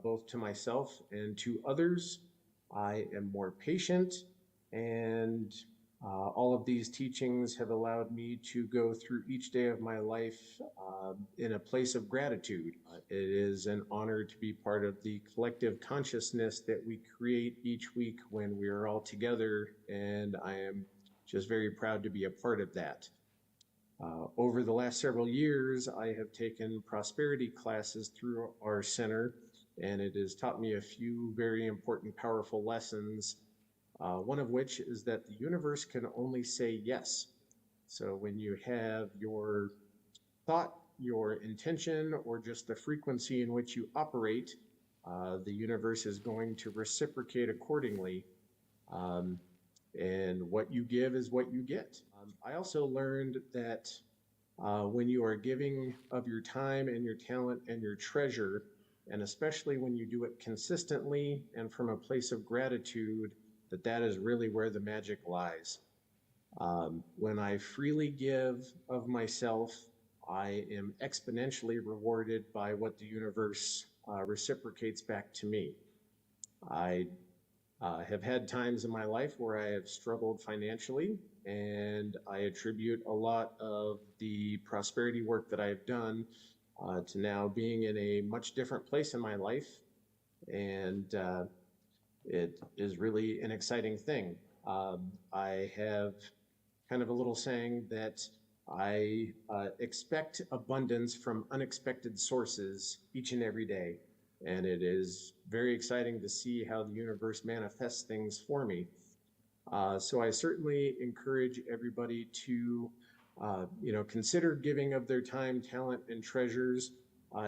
both to myself and to others. I am more patient, and all of these teachings have allowed me to go through each day of my life in a place of gratitude. It is an honor to be part of the collective consciousness that we create each week when we are all together, and I am just very proud to be a part of that. Over the last several years, I have taken prosperity classes through our center, and it has taught me a few very important, powerful lessons. One of which is that the universe can only say yes. So when you have your thought, your intention, or just the frequency in which you operate, the universe is going to reciprocate accordingly. And what you give is what you get. I also learned that when you are giving of your time and your talent and your treasure, and especially when you do it consistently and from a place of gratitude, that is really where the magic lies. When I freely give of myself, I am exponentially rewarded by what the universe reciprocates back to me. I have had times in my life where I have struggled financially, and I attribute a lot of the prosperity work that I've done to now being in a much different place in my life. And it is really an exciting thing. I have kind of a little saying that I expect abundance from unexpected sources each and every day. And it is very exciting to see how the universe manifests things for me. So I certainly encourage everybody to, consider giving of their time, talent, and treasures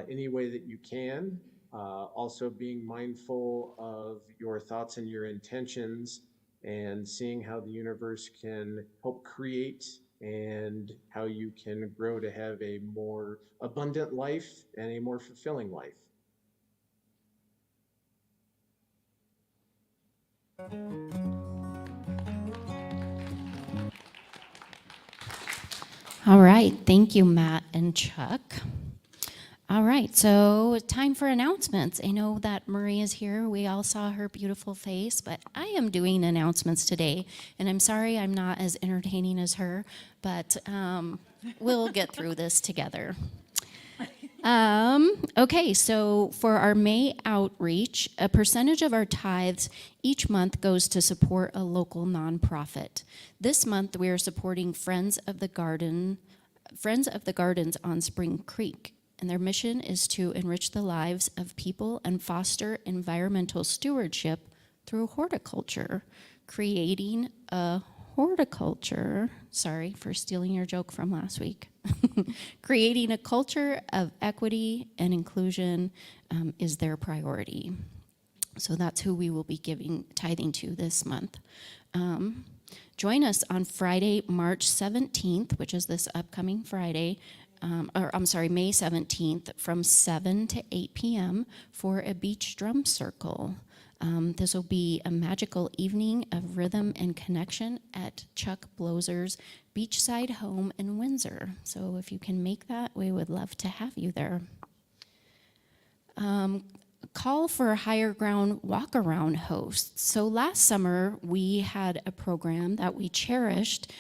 any way that you can. Also being mindful of your thoughts and your intentions, and seeing how the universe can help create and how you can grow to have a more abundant life and a more fulfilling life. All right, thank you, Matt and Chuck. All right, so time for announcements. I know that Marie is here. We all saw her beautiful face, but I am doing announcements today, and I'm sorry I'm not as entertaining as her, but we'll get through this together. Okay, so for our May outreach, a percentage of our tithes each month goes to support a local nonprofit. This month, we are supporting Friends of the Gardens on Spring Creek, and their mission is to enrich the lives of people and foster environmental stewardship through horticulture, creating a horticulture, sorry for stealing your joke from last week. Creating a culture of equity and inclusion is their priority. So that's who we will be tithing to this month. Join us on Friday, March 17th, which is this upcoming Friday, May 17th from 7 to 8 p.m. for a beach drum circle. This will be a magical evening of rhythm and connection at Chuck Blozer's beachside home in Windsor. So if you can make that, we would love to have you there. Call for higher ground walk-around hosts. So last summer, we had a program that we cherished,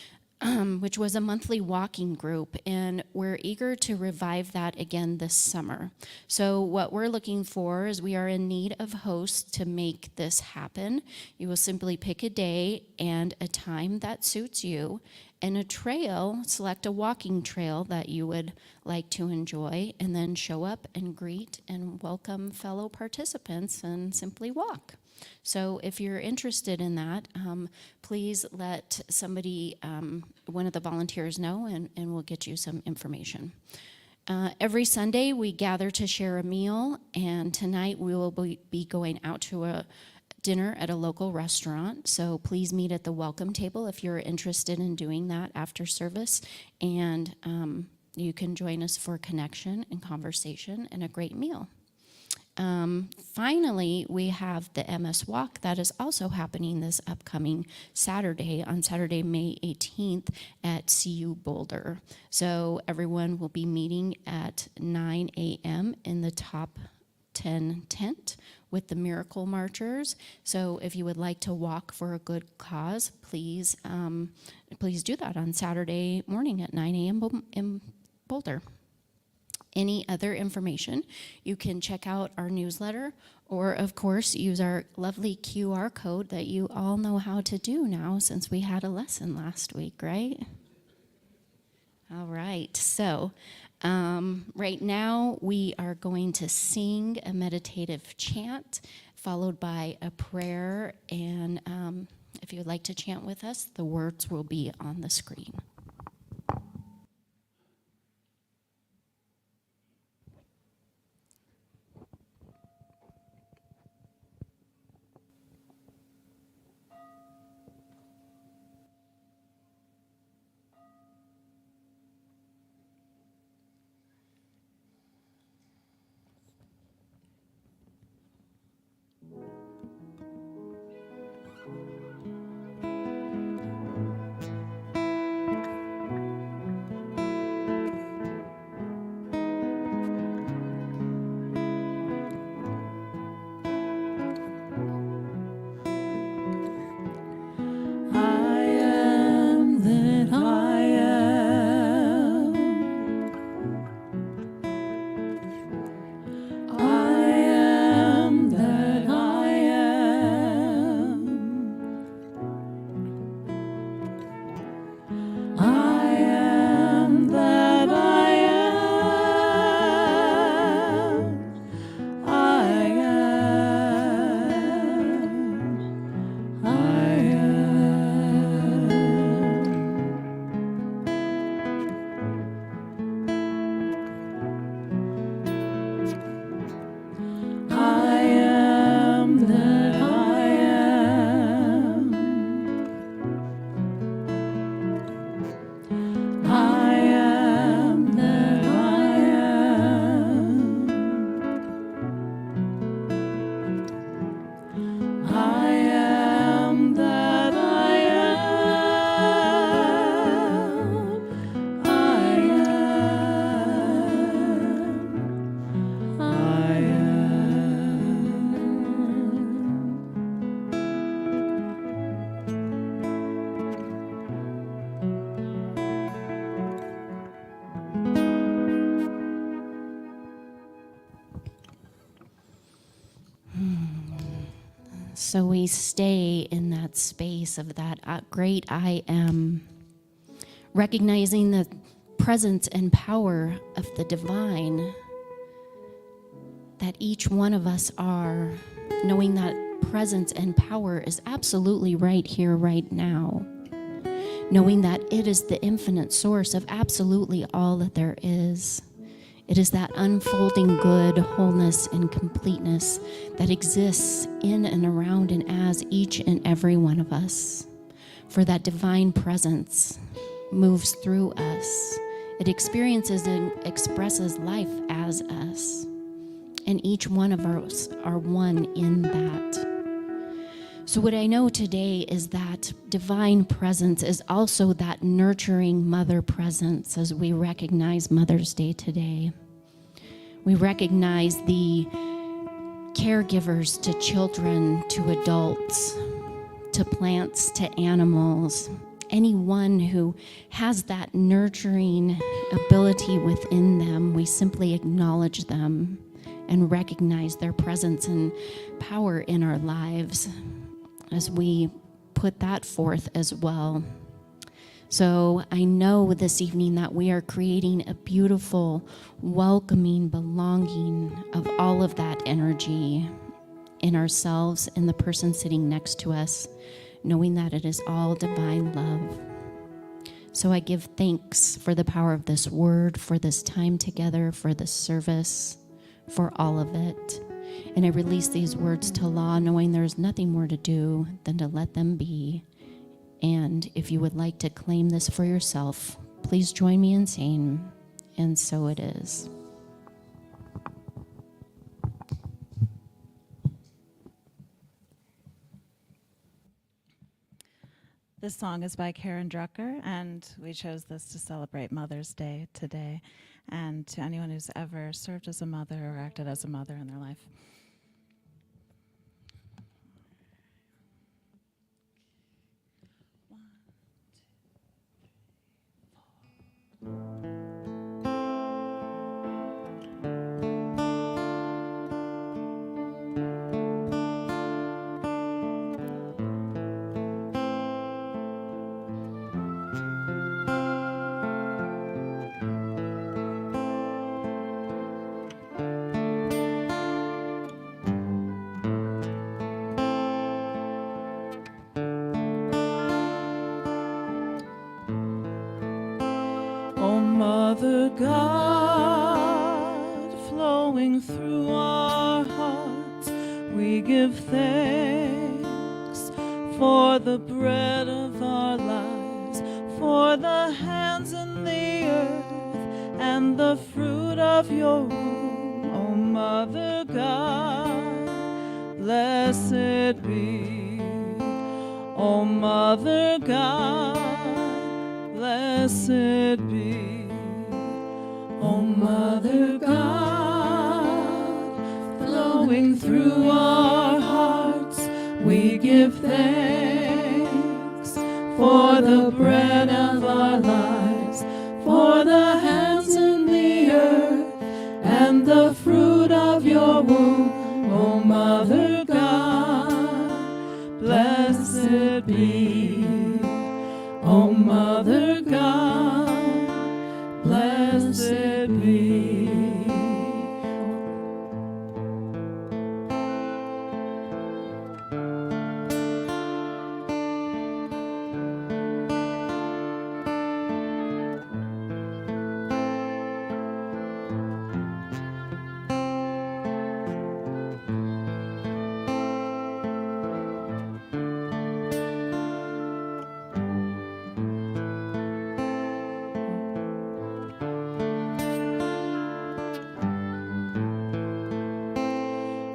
which was a monthly walking group, and we're eager to revive that again this summer. So what we're looking for is we are in need of hosts to make this happen. You will simply pick a day and a time that suits you, and a trail, select a walking trail that you would like to enjoy, and then show up and greet and welcome fellow participants and simply walk. So if you're interested in that, please let somebody, one of the volunteers know, and we'll get you some information. Every Sunday, we gather to share a meal, and tonight we will be going out to a dinner at a local restaurant. So please meet at the welcome table if you're interested in doing that after service, and you can join us for connection and conversation and a great meal. Finally, we have the MS Walk that is also happening this upcoming Saturday, on Saturday, May 18th at CU Boulder. So everyone will be meeting at 9 a.m. in the top 10 tent with the Miracle Marchers. So if you would like to walk for a good cause, please do that on Saturday morning at 9 a.m. in Boulder. Any other information, you can check out our newsletter or, of course, use our lovely QR code that you all know how to do now since we had a lesson last week, right? All right, so right now we are going to sing a meditative chant followed by a prayer, and if you would like to chant with us, the words will be on the screen. So we stay in that space of that great I am, recognizing the presence and power of the divine that each one of us are, knowing that presence and power is absolutely right here, right now, knowing that it is the infinite source of absolutely all that there is. It is that unfolding good, wholeness, and completeness that exists in and around and as each and every one of us. For that divine presence moves through us. It experiences and expresses life as us. And each one of us are one in that. So what I know today is that divine presence is also that nurturing mother presence as we recognize Mother's Day today. We recognize the caregivers to children, to adults, to plants, to animals, anyone who has that nurturing ability within them. We simply acknowledge them and recognize their presence and power in our lives as we put that forth as well. So I know this evening that we are creating a beautiful, welcoming belonging of all of that energy in ourselves and the person sitting next to us, knowing that it is all divine love. So I give thanks for the power of this word, for this time together, for this service, for all of it. And I release these words to law, knowing there's nothing more to do than to let them be. And if you would like to claim this for yourself, please join me in saying, and so it is. This song is by Karen Drucker, and we chose this to celebrate Mother's Day today, and to anyone who's ever served as a mother or acted as a mother in their life. Oh, Mother God, flowing through our hearts, we give thanks for the bread of our lives, for the hands in the earth, and the fruit of your womb. Oh, Mother God, blessed be. Oh, Mother God, blessed be. Oh, Mother God, flowing through our hearts, we give thanks for the bread of our lives, for the hands in the earth, and the fruit of your womb. Oh, Mother God, blessed be. Oh, Mother God, blessed be.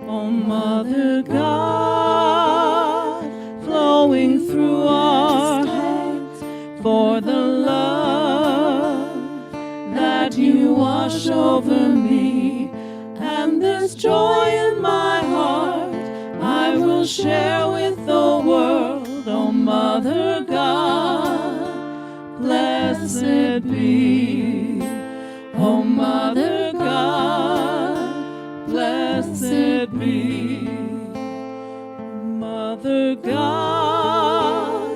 Oh, Mother God, flowing through our hearts, for the love that you wash over me, and this joy in my heart I will share with the world. Oh, Mother God, blessed be. Oh, Mother God, blessed be. Mother God,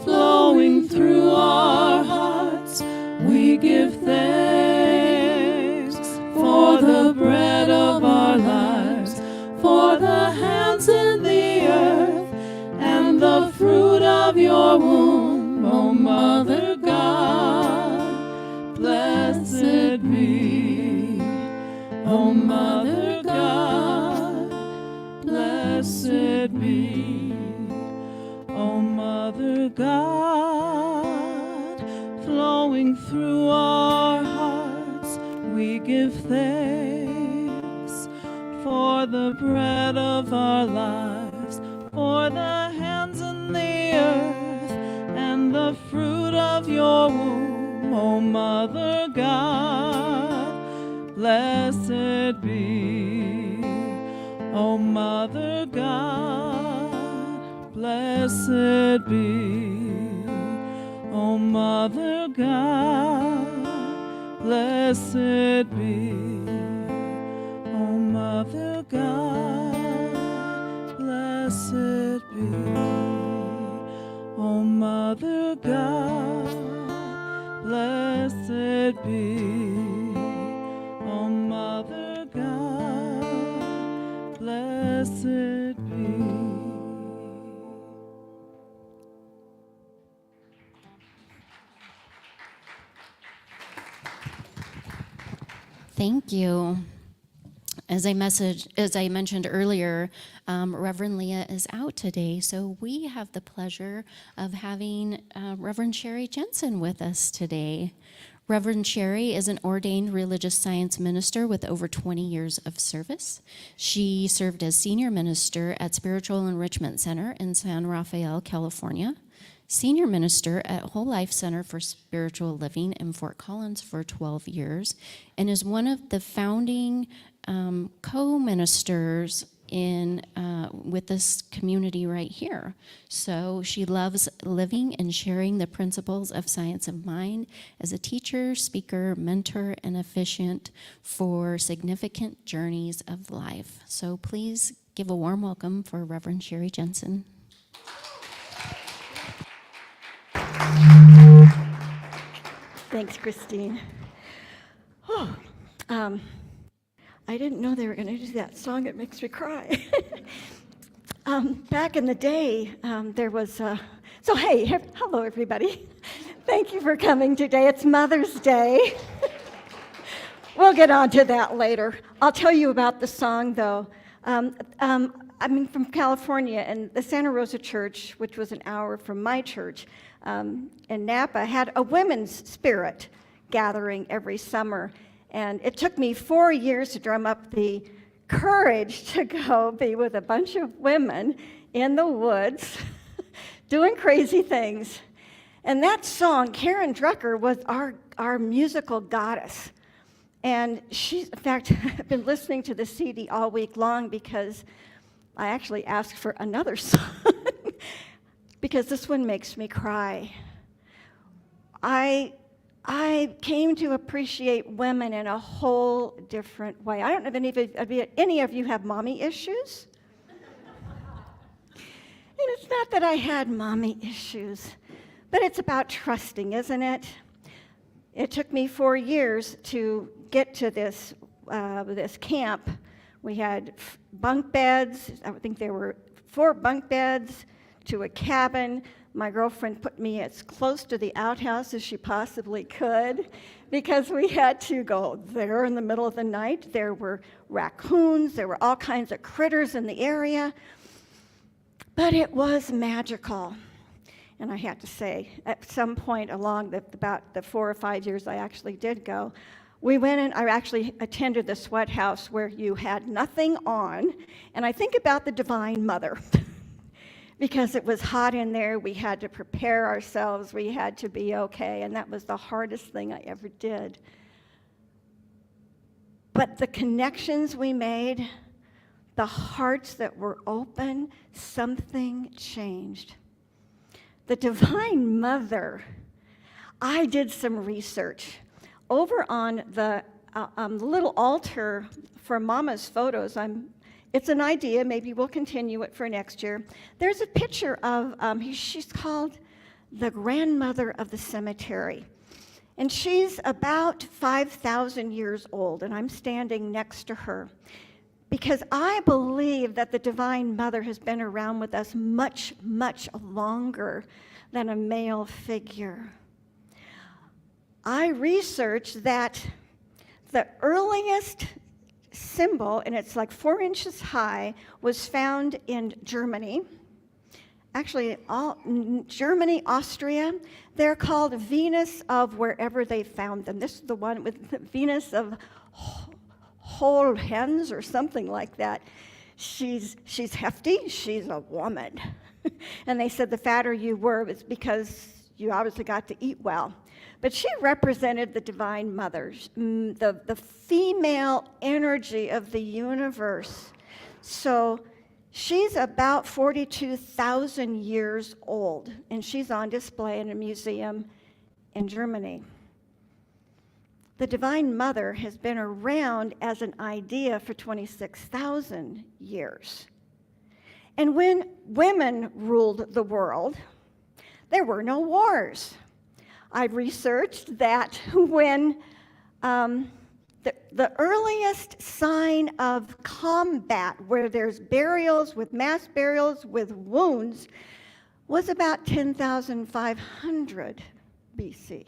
flowing through our hearts, we give thanks for the bread of our lives, for the hands in the earth, and the fruit of your womb. Oh, Mother God, blessed be. Oh, Mother God, blessed be. Oh, Mother God, flowing through our hearts, we give thanks for the bread of our lives, for the hands in the earth, and the fruit of your womb. Oh, Mother God, blessed be. Oh, Mother God, blessed be. Oh, Mother God, blessed be. Oh, Mother God, blessed be. Oh, Mother God, blessed be. Oh, Mother God, blessed be. Thank you. As I mentioned earlier, Reverend Leah is out today, so we have the pleasure of having Reverend Cheri Jensen with us today. Reverend Cheri is an ordained religious science minister with over 20 years of service. She served as senior minister at Spiritual Enrichment Center in San Rafael, California, senior minister at Whole Life Center for Spiritual Living in Fort Collins for 12 years, and is one of the founding co-ministers with this community right here. So she loves living and sharing the principles of science of mind as a teacher, speaker, mentor, and officiant for significant journeys of life. So please give a warm welcome for Reverend Cheri Jensen. Thanks, Christine. Oh, I didn't know they were going to do that song. It makes me cry. Back in the day, there was so hey, hello everybody. Thank you for coming today. It's Mother's Day. We'll get on to that later. I'll tell you about the song, though. I'm from California, and the Santa Rosa Church, which was an hour from my church in Napa, had a women's spirit gathering every summer. And it took me 4 years to drum up the courage to go be with a bunch of women in the woods doing crazy things. And that song, Karen Drucker, was our musical goddess. And she's, in fact, I've been listening to the CD all week long because I actually asked for another song because this one makes me cry. I came to appreciate women in a whole different way. I don't know if any of you have mommy issues. And it's not that I had mommy issues, but it's about trusting, isn't it? It took me 4 years to get to this camp. We had bunk beds. I think there were 4 bunk beds to a cabin. My girlfriend put me as close to the outhouse as she possibly could because we had to go there in the middle of the night. There were raccoons. There were all kinds of critters in the area. But it was magical. And I have to say, at some point along about the 4 or 5 years I actually did go, we went and I actually attended the sweat house where you had nothing on. And I think about the Divine Mother. Because it was hot in there, we had to prepare ourselves, we had to be okay, and that was the hardest thing I ever did. But the connections we made, the hearts that were open, something changed. The Divine Mother, I did some research. Over on the little altar for Mama's photos, it's an idea, maybe we'll continue it for next year. There's a picture of, she's called the grandmother of the cemetery. And she's about 5,000 years old, and I'm standing next to her. Because I believe that the Divine Mother has been around with us much, much longer than a male figure. I researched that the earliest symbol, and it's like 4 inches high, was found in Germany. Actually, Germany, Austria. They're called Venus of wherever they found them. This is the one with the Venus of whole hens or something like that. She's hefty. She's a woman. And they said the fatter you were was because you obviously got to eat well. But she represented the Divine Mother, the female energy of the universe. So she's about 42,000 years old, and she's on display in a museum in Germany. The Divine Mother has been around as an idea for 26,000 years. And when women ruled the world, there were no wars. I've researched that when the earliest sign of combat, where there's burials with mass burials with wounds, was about 10,500 BC.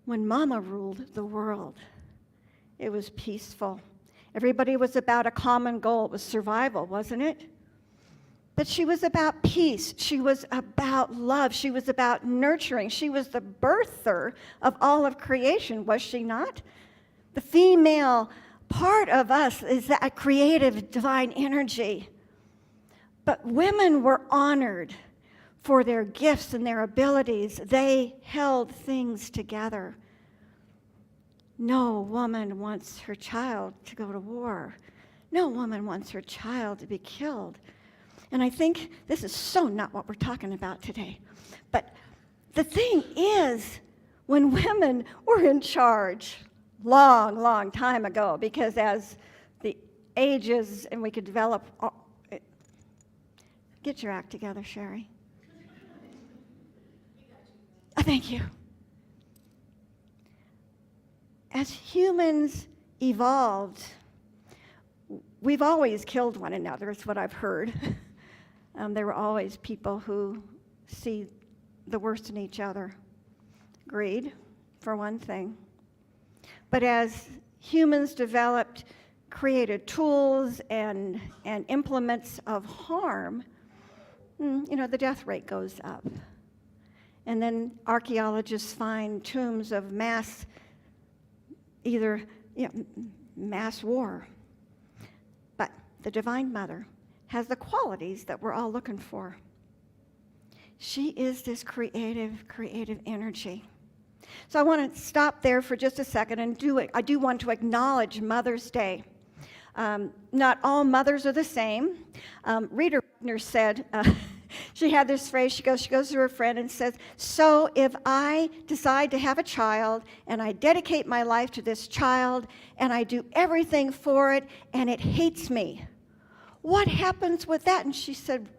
When Mama ruled the world, it was peaceful. Everybody was about a common goal. It was survival, wasn't it? But she was about peace. She was about love. She was about nurturing. She was the birther of all of creation, was she not? The female part of us is that creative divine energy. But women were honored for their gifts and their abilities. They held things together. No woman wants her child to go to war. No woman wants her child to be killed. And I think this is so not what we're talking about today. But the thing is, when women were in charge, long, long time ago, because as the ages and we could develop, get your act together, Cheri. Oh, thank you. As humans evolved, we've always killed one another, is what I've heard. There were always people who see the worst in each other. Greed, for one thing. But as humans developed, created tools and implements of harm, the death rate goes up. And then archaeologists find tombs of mass war. But the Divine Mother has the qualities that we're all looking for. She is this creative energy. So I want to stop there for just a second and I do want to acknowledge Mother's Day. Not all mothers are the same. Rita Wagner said, she had this phrase, she goes to her friend and says, so if I decide to have a child and I dedicate my life to this child and I do everything for it and it hates me, what happens with that? And she said,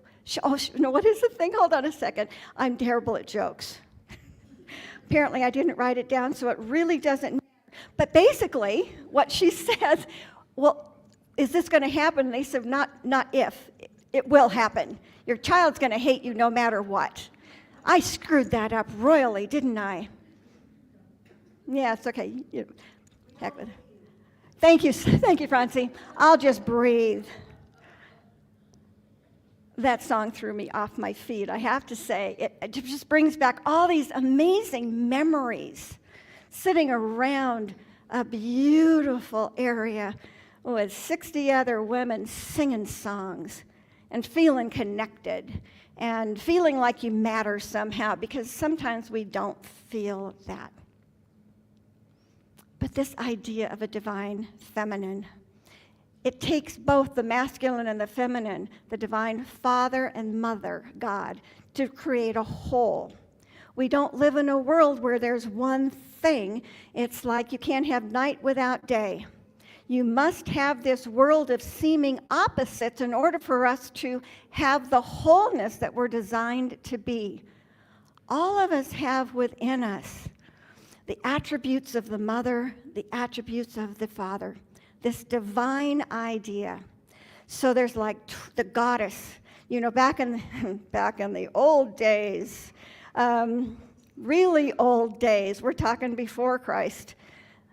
what is the thing? Hold on a second. I'm terrible at jokes. Apparently I didn't write it down, so it really doesn't matter. But basically, what she says, well, is this going to happen? And they said, not if. It will happen. Your child's going to hate you no matter what. I screwed that up royally, didn't I? Yeah, it's okay. Heck with it. Thank you, Francie. I'll just breathe. That song threw me off my feet, I have to say. It just brings back all these amazing memories sitting around a beautiful area with 60 other women singing songs and feeling connected and feeling like you matter somehow, because sometimes we don't feel that. But this idea of a divine feminine, it takes both the masculine and the feminine, the divine Father and Mother, God, to create a whole. We don't live in a world where there's one thing. It's like you can't have night without day. You must have this world of seeming opposites in order for us to have the wholeness that we're designed to be. All of us have within us the attributes of the mother, the attributes of the father, this divine idea. So there's like the goddess, back in the old days, really old days, we're talking before Christ.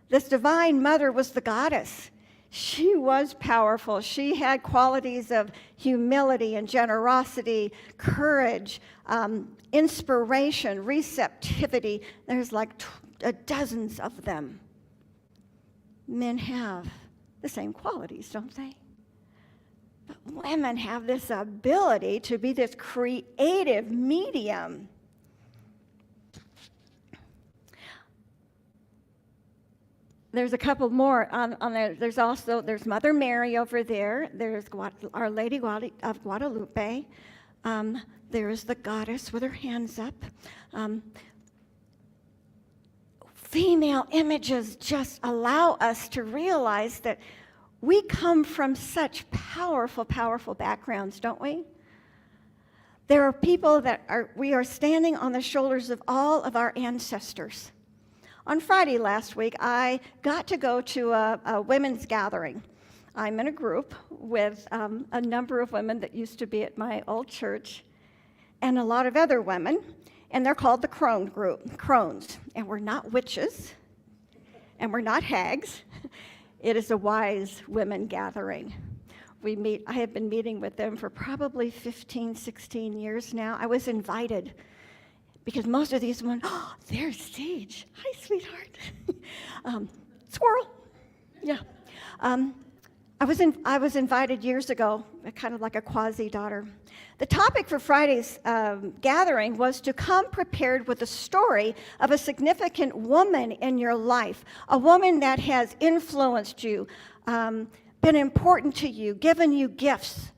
This divine mother was the goddess. She was powerful. She had qualities of humility and generosity, courage, inspiration, receptivity. There's like dozens of them. Men have the same qualities, don't they? But women have this ability to be this creative medium. There's a couple more on there. There's Mother Mary over there. There's Our Lady of Guadalupe. There's the goddess with her hands up. Female images just allow us to realize that we come from such powerful, powerful backgrounds, don't we? There are people we are standing on the shoulders of all of our ancestors. On Friday last week, I got to go to a women's gathering. I'm in a group with a number of women that used to be at my old church and a lot of other women, and they're called the Crone group, Crones. And we're not witches, and we're not hags. It is a wise women gathering. I have been meeting with them for probably 15, 16 years now. I was invited because most of these women, oh, there's Sage. Hi, sweetheart. Squirrel. Yeah. I was invited years ago, kind of like a quasi-daughter. The topic for Friday's gathering was to come prepared with a story of a significant woman in your life, a woman that has influenced you, been important to you, given you gifts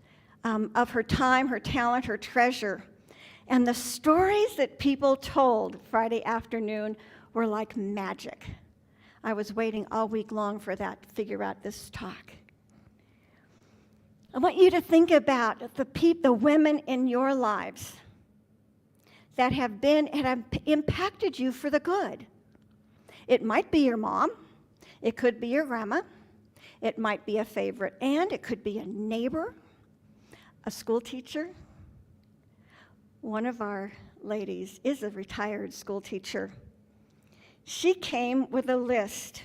of her time, her talent, her treasure. And the stories that people told Friday afternoon were like magic. I was waiting all week long for that to figure out this talk. I want you to think about the women in your lives that have impacted you for the good. It might be your mom. It could be your grandma. It might be a favorite aunt. It could be a neighbor, a school teacher. One of our ladies is a retired school teacher. She came with a list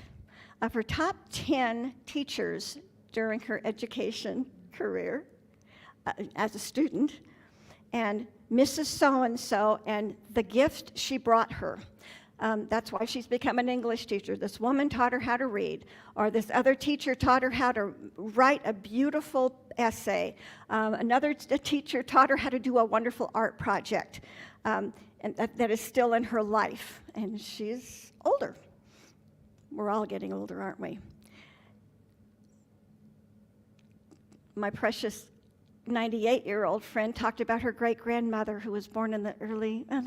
of her top 10 teachers during her education career as a student, and Mrs. So-and-so and the gift she brought her. That's why she's become an English teacher. This woman taught her how to read, or this other teacher taught her how to write a beautiful essay. Another teacher taught her how to do a wonderful art project, and that is still in her life. And she's older. We're all getting older, aren't we? My precious 98-year-old friend talked about her great-grandmother who was born in the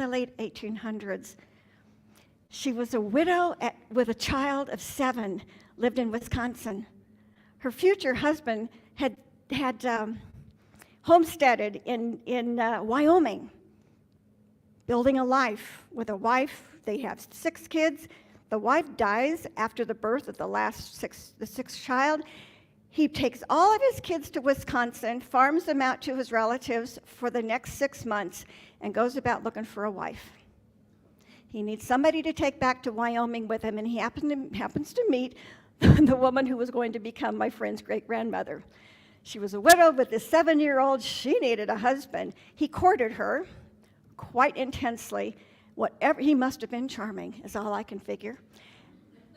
late 1800s. She was a widow with a child of 7, lived in Wisconsin. Her future husband had homesteaded in Wyoming, building a life with a wife. They have 6 kids. The wife dies after the birth of the sixth child. He takes all of his kids to Wisconsin, farms them out to his relatives for the next 6 months, and goes about looking for a wife. He needs somebody to take back to Wyoming with him, and he happens to meet the woman who was going to become my friend's great-grandmother. She was a widow with this 7-year-old. She needed a husband. He courted her quite intensely. He must have been charming, is all I can figure.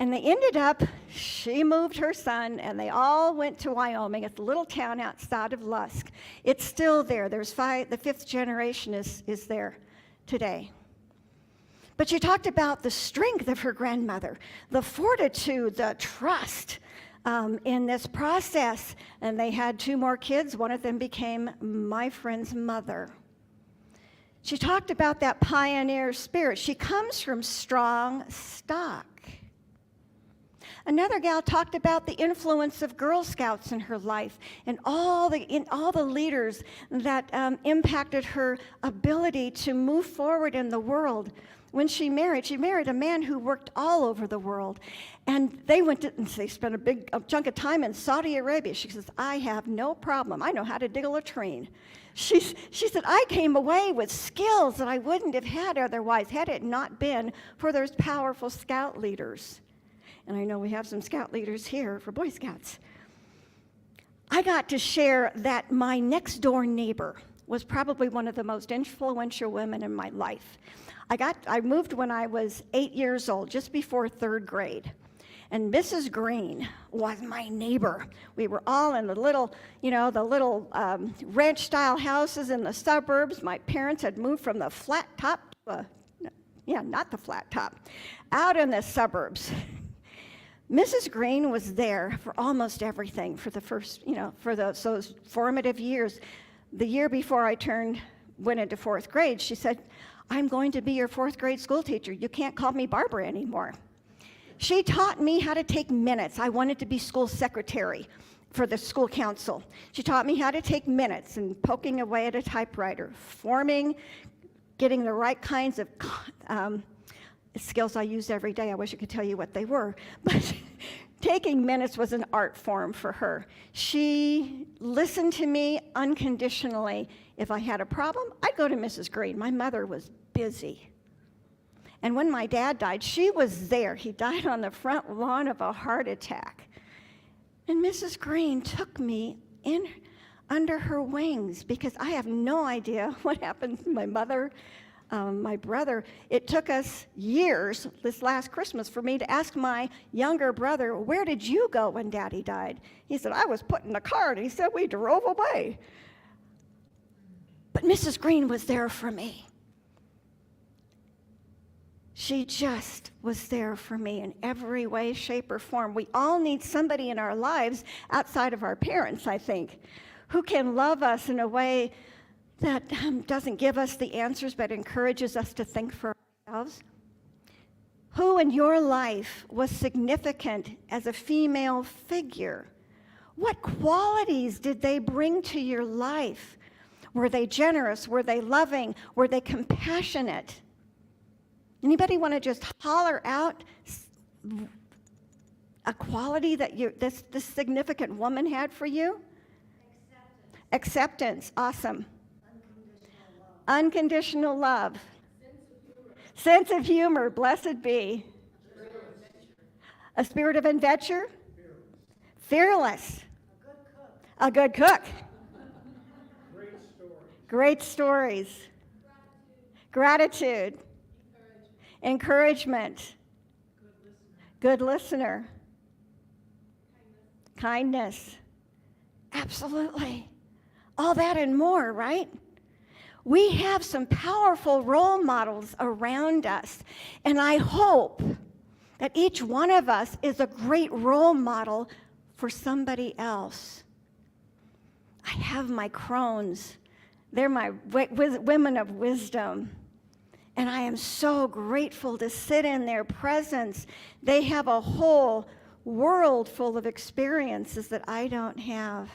And they ended up, she moved her son, and they all went to Wyoming. It's a little town outside of Lusk. It's still there. The 5th generation is there today. But she talked about the strength of her grandmother, the fortitude, the trust in this process. And they had 2 more kids. One of them became my friend's mother. She talked about that pioneer spirit. She comes from strong stock. Another gal talked about the influence of Girl Scouts in her life and all the leaders that impacted her ability to move forward in the world. When she married a man who worked all over the world. And they spent a big chunk of time in Saudi Arabia. She says, I have no problem. I know how to dig a latrine. She said, I came away with skills that I wouldn't have had otherwise had it not been for those powerful scout leaders. And I know we have some scout leaders here for Boy Scouts. I got to share that my next door neighbor was probably one of the most influential women in my life. I moved when I was 8 years old, just before 3rd grade. And Mrs. Green was my neighbor. We were all in the little ranch-style houses in the suburbs. My parents had moved from the flat top, not the flat top, out in the suburbs. Mrs. Green was there for almost everything for the first, for those formative years. The year before I went into 4th grade, she said, I'm going to be your 4th grade school teacher. You can't call me Barbara anymore. She taught me how to take minutes. I wanted to be school secretary for the school council. She taught me how to take minutes and poking away at a typewriter, forming, getting the right kinds of skills I use every day. I wish I could tell you what they were, but taking minutes was an art form for her. She listened to me unconditionally. If I had a problem, I'd go to Mrs. Green. My mother was busy. And when my dad died, she was there. He died on the front lawn of a heart attack. And Mrs. Green took me under her wings, because I have no idea what happened to my mother, my brother. It took us years this last Christmas for me to ask my younger brother, where did you go when Daddy died? He said, I was put in a car, and he said, we drove away. But Mrs. Green was there for me. She just was there for me in every way, shape, or form. We all need somebody in our lives outside of our parents, I think, who can love us in a way that doesn't give us the answers but encourages us to think for ourselves. Who in your life was significant as a female figure? What qualities did they bring to your life? Were they generous? Were they loving? Were they compassionate? Anybody want to just holler out a quality that this significant woman had for you? Acceptance. Awesome. Unconditional love. Sense of humor. Blessed be. A spirit of adventure. Fearless. A good cook. Great stories. Gratitude. Encouragement. Good listener. Kindness. Absolutely. All that and more, right? We have some powerful role models around us, and I hope that each one of us is a great role model for somebody else. I have my crones. They're my women of wisdom. And I am so grateful to sit in their presence. They have a whole world full of experiences that I don't have.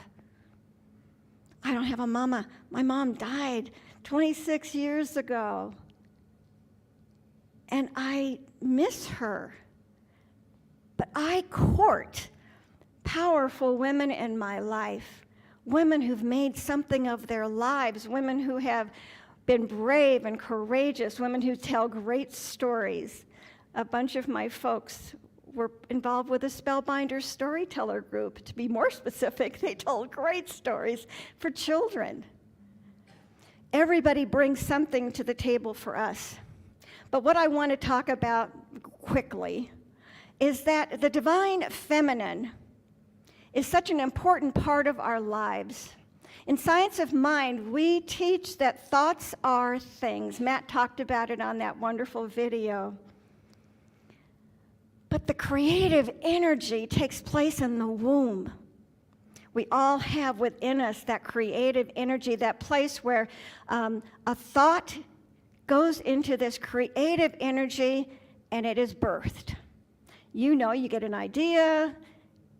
I don't have a mama. My mom died 26 years ago. And I miss her. But I court powerful women in my life, women who've made something of their lives, women who have been brave and courageous, women who tell great stories. A bunch of my folks were involved with a Spellbinder storyteller group. To be more specific, they told great stories for children. Everybody brings something to the table for us. But what I want to talk about quickly is that the divine feminine is such an important part of our lives. In Science of Mind, we teach that thoughts are things. Matt talked about it on that wonderful video. But the creative energy takes place in the womb. We all have within us that creative energy, that place where a thought goes into this creative energy and it is birthed. You know, you get an idea,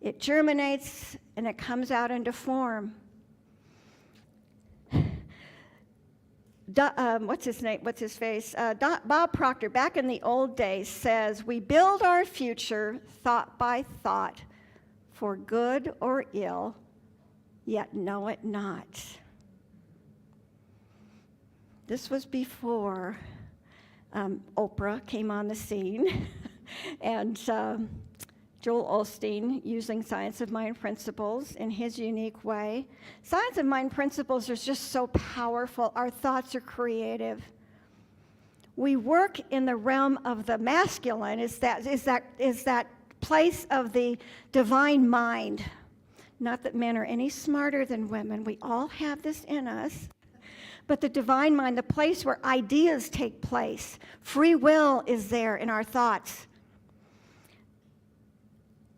it germinates, and it comes out into form. What's his name? What's his face? Bob Proctor, back in the old days, says, we build our future thought by thought, for good or ill, yet know it not. This was before Oprah came on the scene, and Joel Osteen using Science of Mind principles in his unique way. Science of Mind principles are just so powerful. Our thoughts are creative. We work in the realm of the masculine, is that place of the divine mind. Not that men are any smarter than women. We all have this in us. But the divine mind, the place where ideas take place. Free will is there in our thoughts.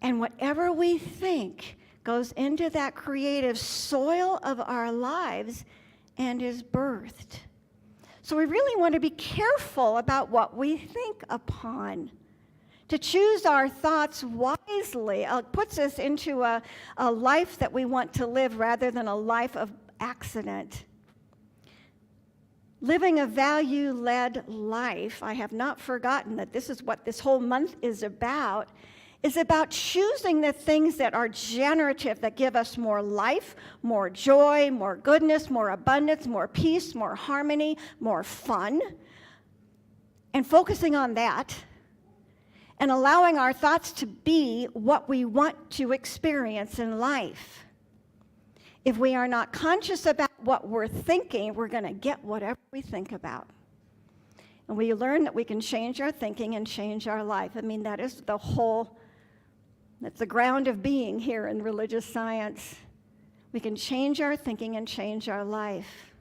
And whatever we think goes into that creative soil of our lives and is birthed. So we really want to be careful about what we think upon. To choose our thoughts wisely puts us into a life that we want to live rather than a life of accident. Living a value-led life, I have not forgotten that this is what this whole month is about choosing the things that are generative, that give us more life, more joy, more goodness, more abundance, more peace, more harmony, more fun, and focusing on that, and allowing our thoughts to be what we want to experience in life. If we are not conscious about what we're thinking, we're going to get whatever we think about. And we learn that we can change our thinking and change our life. I mean, that's the ground of being here in religious science. We can change our thinking and change our life.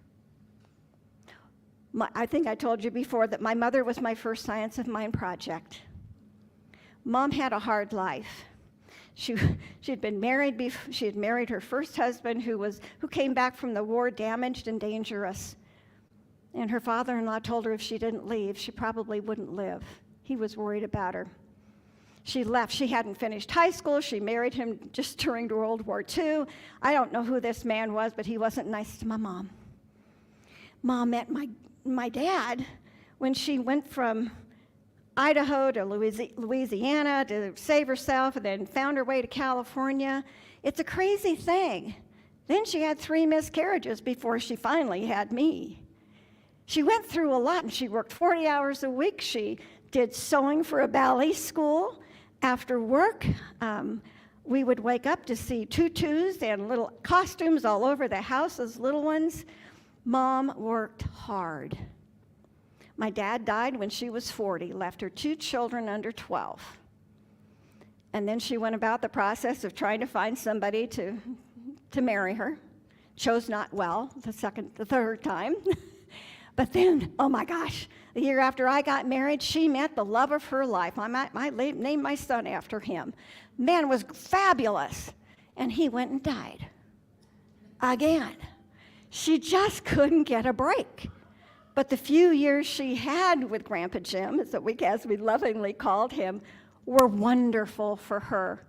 I think I told you before that my mother was my first Science of Mind project. Mom had a hard life. She had married her first husband who came back from the war damaged and dangerous. And her father-in-law told her if she didn't leave, she probably wouldn't live. He was worried about her. She left. She hadn't finished high school. She married him just during World War II. I don't know who this man was, but he wasn't nice to my mom. Mom met my dad when she went from Idaho to Louisiana to save herself and then found her way to California. It's a crazy thing. Then she had 3 miscarriages before she finally had me. She went through a lot, and she worked 40 hours a week. She did sewing for a ballet school. After work, we would wake up to see tutus and little costumes all over the house as little ones. Mom worked hard. My dad died when she was 40, left her 2 children under 12. And then she went about the process of trying to find somebody to marry her. Chose not well the third time. But then, oh my gosh, the year after I got married, she met the love of her life. I named my son after him. Man was fabulous. And he went and died. Again. She just couldn't get a break. But the few years she had with Grandpa Jim, as we lovingly called him, were wonderful for her.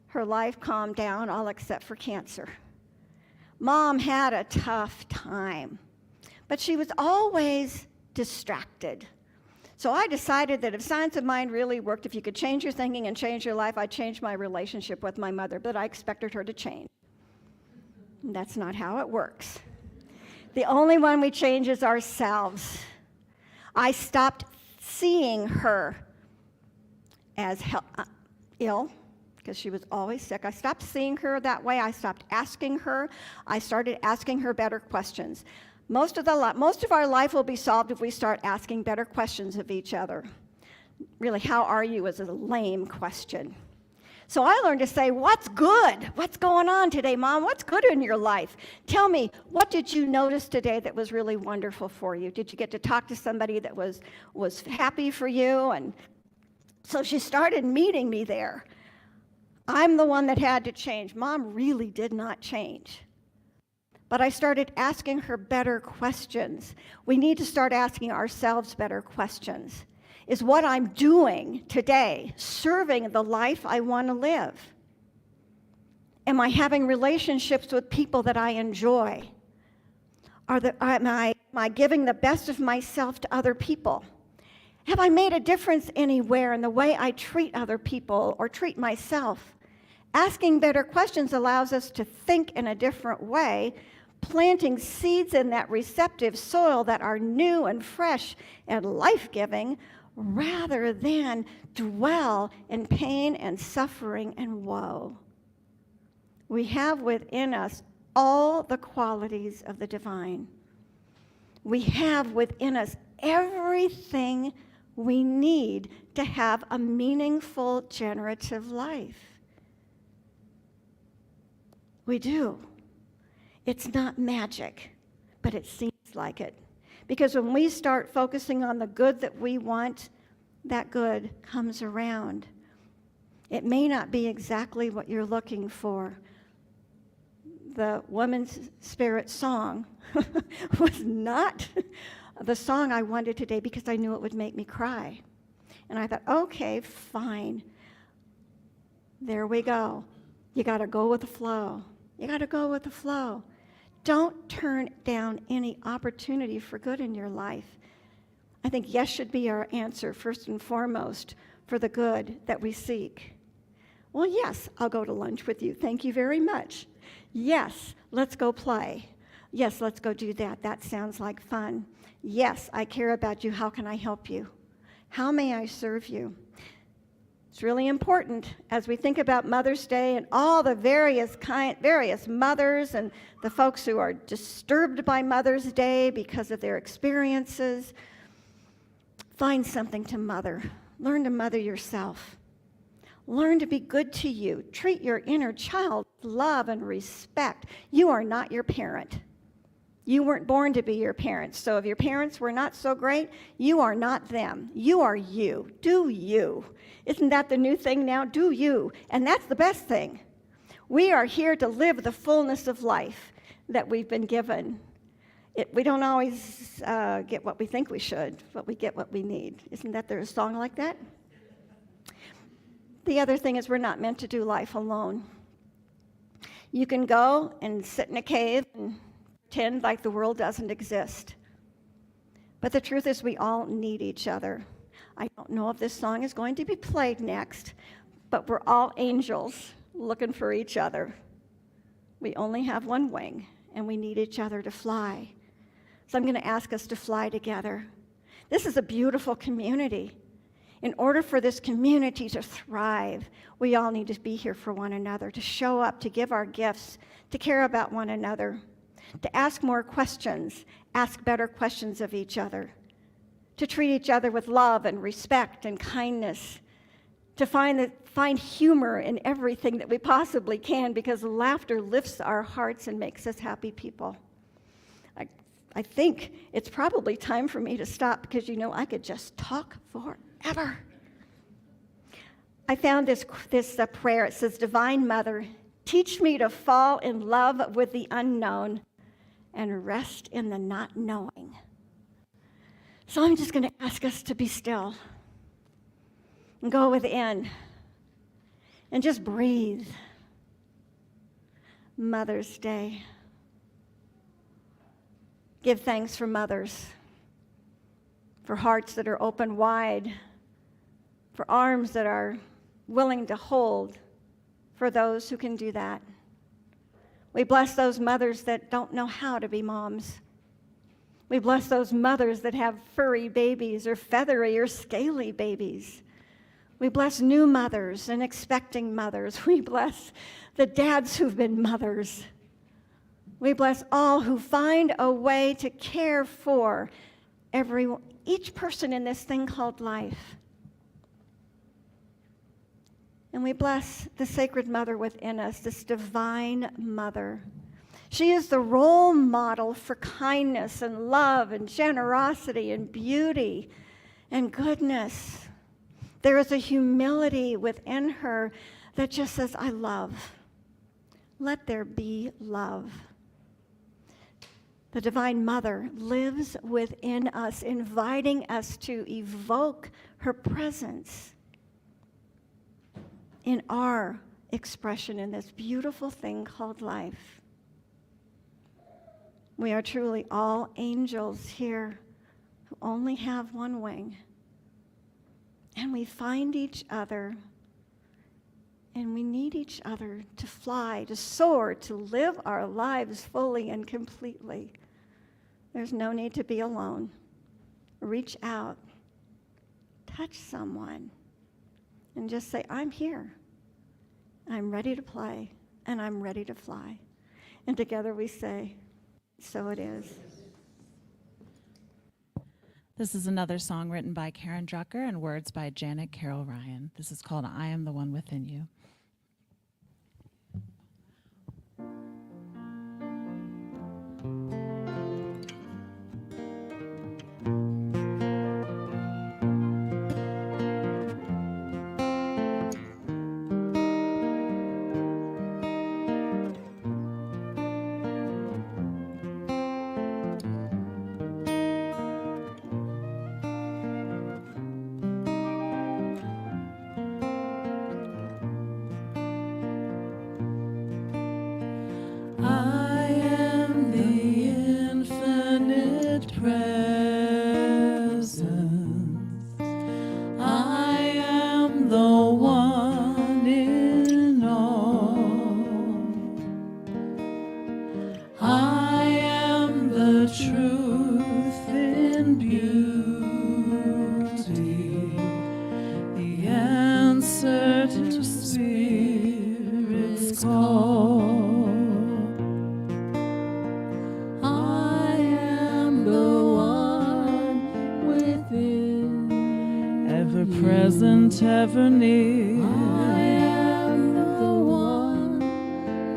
Her life calmed down, all except for cancer. Mom had a tough time, but she was always distracted. So I decided that if Science of Mind really worked, if you could change your thinking and change your life, I'd change my relationship with my mother, but I expected her to change. And that's not how it works. The only one we change is ourselves. I stopped seeing her as ill, because she was always sick. I stopped seeing her that way. I stopped asking her. I started asking her better questions. Most of our life will be solved if we start asking better questions of each other. Really, how are you is a lame question. So I learned to say, what's good? What's going on today, Mom? What's good in your life? Tell me, what did you notice today that was really wonderful for you? Did you get to talk to somebody that was happy for you? And so she started meeting me there. I'm the one that had to change. Mom really did not change. But I started asking her better questions. We need to start asking ourselves better questions. Is what I'm doing today serving the life I want to live? Am I having relationships with people that I enjoy? Am I giving the best of myself to other people? Have I made a difference anywhere in the way I treat other people or treat myself? Asking better questions allows us to think in a different way, planting seeds in that receptive soil that are new and fresh and life-giving, rather than dwell in pain and suffering and woe. We have within us all the qualities of the divine. We have within us everything we need to have a meaningful generative life. We do. It's not magic, but it seems like it. Because when we start focusing on the good that we want, that good comes around. It may not be exactly what you're looking for. The Woman's Spirit song was not the song I wanted today because I knew it would make me cry. And I thought, okay, fine. There we go. You got to go with the flow. You got to go with the flow. Don't turn down any opportunity for good in your life. I think yes should be our answer, first and foremost, for the good that we seek. Well, yes, I'll go to lunch with you. Thank you very much. Yes, let's go play. Yes, let's go do that. That sounds like fun. Yes, I care about you. How can I help you? How may I serve you? It's really important as we think about Mother's Day and all the various mothers and the folks who are disturbed by Mother's Day because of their experiences. Find something to mother. Learn to mother yourself. Learn to be good to you. Treat your inner child with love and respect. You are not your parent. You weren't born to be your parents. So if your parents were not so great, you are not them. You are you. Do you. Isn't that the new thing now? Do you. And that's the best thing. We are here to live the fullness of life that we've been given. We don't always get what we think we should, but we get what we need. Isn't that there a song like that? The other thing is we're not meant to do life alone. You can go and sit in a cave and pretend like the world doesn't exist. But the truth is we all need each other. I don't know if this song is going to be played next, but we're all angels looking for each other. We only have one wing, and we need each other to fly. So I'm going to ask us to fly together. This is a beautiful community. In order for this community to thrive, we all need to be here for one another, to show up, to give our gifts, to care about one another, to ask more questions, ask better questions of each other, to treat each other with love and respect and kindness, to find humor in everything that we possibly can, because laughter lifts our hearts and makes us happy people. I think it's probably time for me to stop, because I could just talk forever. I found this prayer. It says, Divine Mother, teach me to fall in love with the unknown and rest in the not knowing. So I'm just going to ask us to be still and go within and just breathe. Mother's Day. Give thanks for mothers, for hearts that are open wide, for arms that are willing to hold, for those who can do that. We bless those mothers that don't know how to be moms. We bless those mothers that have furry babies or feathery or scaly babies. We bless new mothers and expecting mothers. We bless the dads who've been mothers. We bless all who find a way to care for each person in this thing called life. And we bless the Sacred Mother within us, this Divine Mother. She is the role model for kindness and love and generosity and beauty and goodness. There is a humility within her that just says, I love. Let there be love. The Divine Mother lives within us, inviting us to evoke her presence in our expression in this beautiful thing called life. We are truly all angels here who only have one wing. And we find each other, and we need each other to fly, to soar, to live our lives fully and completely. There's no need to be alone. Reach out, touch someone, and just say, I'm here. I'm ready to play, and I'm ready to fly. And together we say, so it is. This is another song written by Karen Drucker and words by Janet Carroll Ryan. This is called I Am the One Within You. Answer present, ever near. I am the one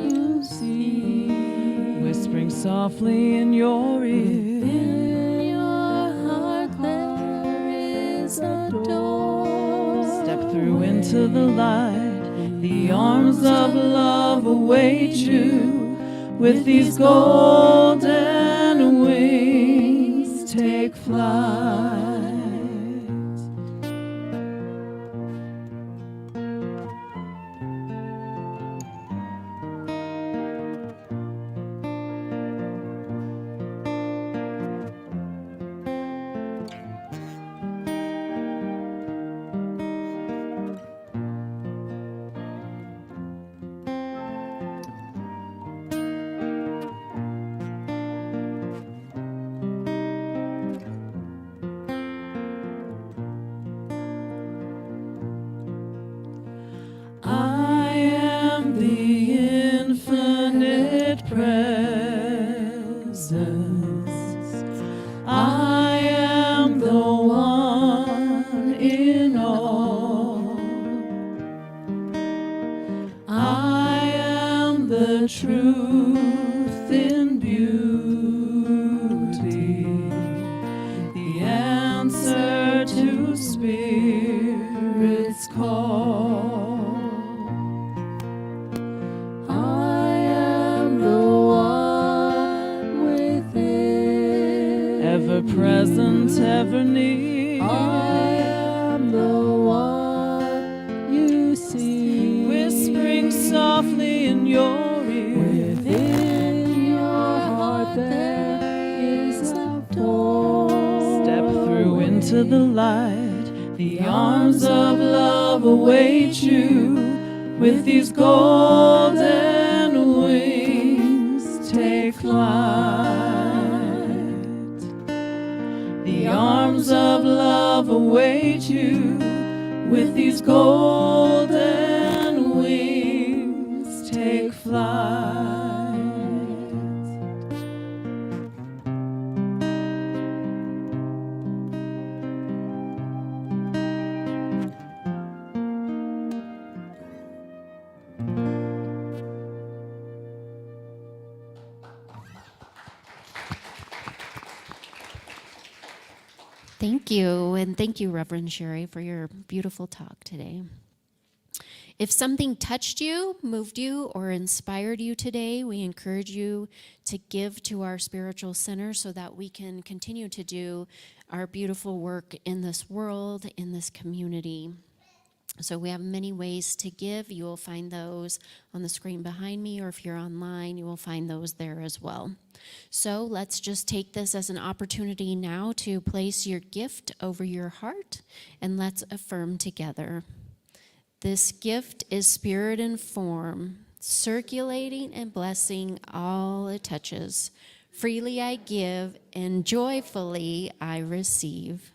you see. Whispering softly in your ear. In your heart there is a door. Step through into the light. The arms of love await you. With these golden wings, take flight. I am the infinite presence. I am the one in all. I am the truth in beauty, the answer to Spirit's call. I am the one within. Ever present, ever near. I am the one you see. Whispering softly in your ear. Within your heart there is a door. Step through into the light. The arms of love await you. With these golden wings, take flight. The arms of love await you. With these golden wings, take flight. Thank you, and thank you, Reverend Cheri, for your beautiful talk today. If something touched you, moved you, or inspired you today, we encourage you to give to our spiritual center so that we can continue to do our beautiful work in this world, in this community. So we have many ways to give. You will find those on the screen behind me, or if you're online, you will find those there as well. So let's just take this as an opportunity now to place your gift over your heart, and let's affirm together. This gift is spirit and form, circulating and blessing all it touches. Freely I give, and joyfully I receive.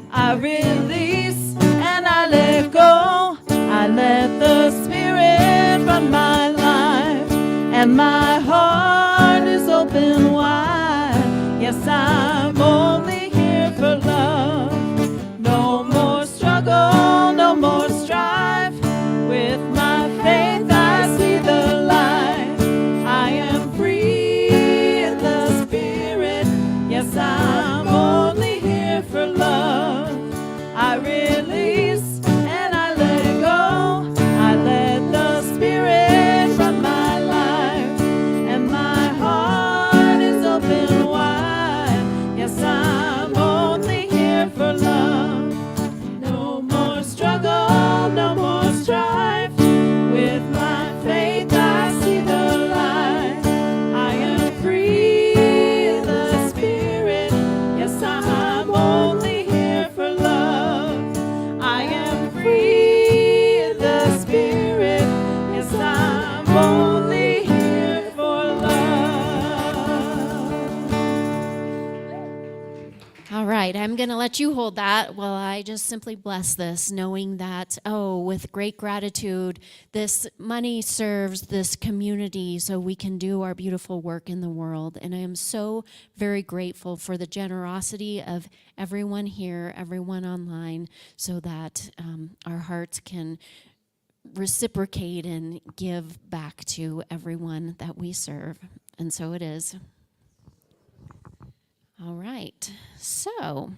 I release and I let go. I let the Spirit run my life, and my heart is open wide. Yes, I'm only here for love. No more struggle, no more strife. With my faith I see the light. I am free in the Spirit. Yes, I'm only here for love. I release and I let go. I let the Spirit run my life, and my heart is open wide. All right, I'm going to let you hold that while I just simply bless this, knowing that, with great gratitude, this money serves this community so we can do our beautiful work in the world. And I am so very grateful for the generosity of everyone here, everyone online, so that our hearts can reciprocate and give back to everyone that we serve. And so it is. All right, so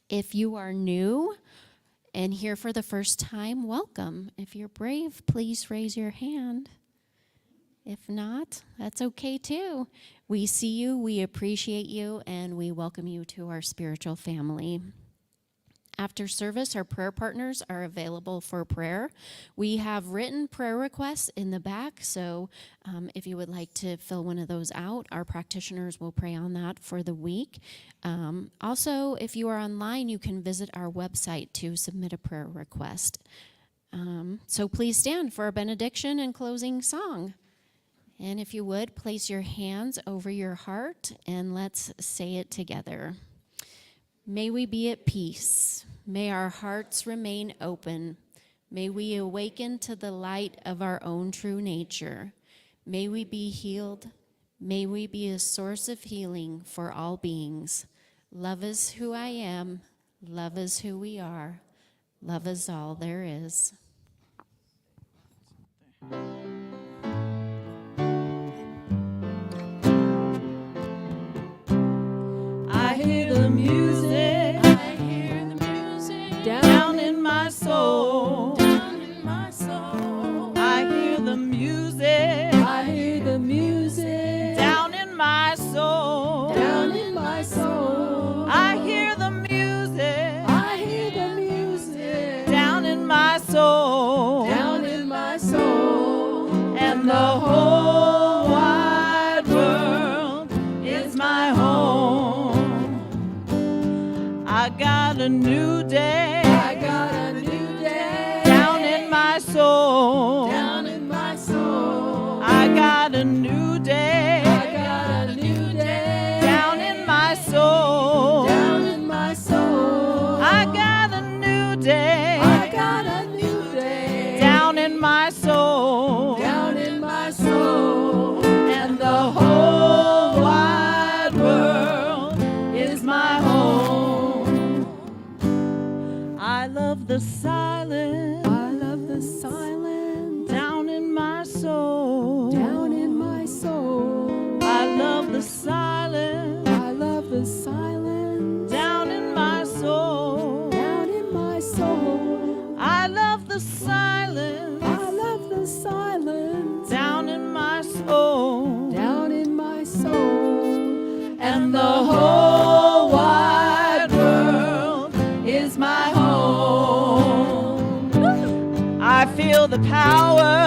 if you are new and here for the first time, welcome. If you're brave, please raise your hand. If not, that's okay too. We see you, we appreciate you, and we welcome you to our spiritual family. After service, our prayer partners are available for prayer. We have written prayer requests in the back, so if you would like to fill one of those out, our practitioners will pray on that for the week. Also, if you are online, you can visit our website to submit a prayer request. So please stand for a benediction and closing song. And if you would, place your hands over your heart and let's say it together. May we be at peace. May our hearts remain open. May we awaken to the light of our own true nature. May we be healed. May we be a source of healing for all beings. Love is who I am. Love is who we are. Love is all there is. I hear the music. I hear the music Down in my soul. down in my soul. I hear the music. I hear the music Down in my soul. down in my soul. I hear the music. I hear the music Down in my soul. down in my soul. And the whole wide world is my home. I got a new day. I got a new day Down in my soul. down in my soul. I got a new day. I got a new day Down in my soul. down in my soul. I got a new day. I got a new day Down in my soul. down in my soul. And the whole wide world is my home. I love the silence. I love the silence Down in my soul. down in my soul. I love the silence. I love the silence Down in my soul. down in my soul. I love the silence. I love the silence Down in my soul. down in my soul. And the whole wide world is my home. I feel the power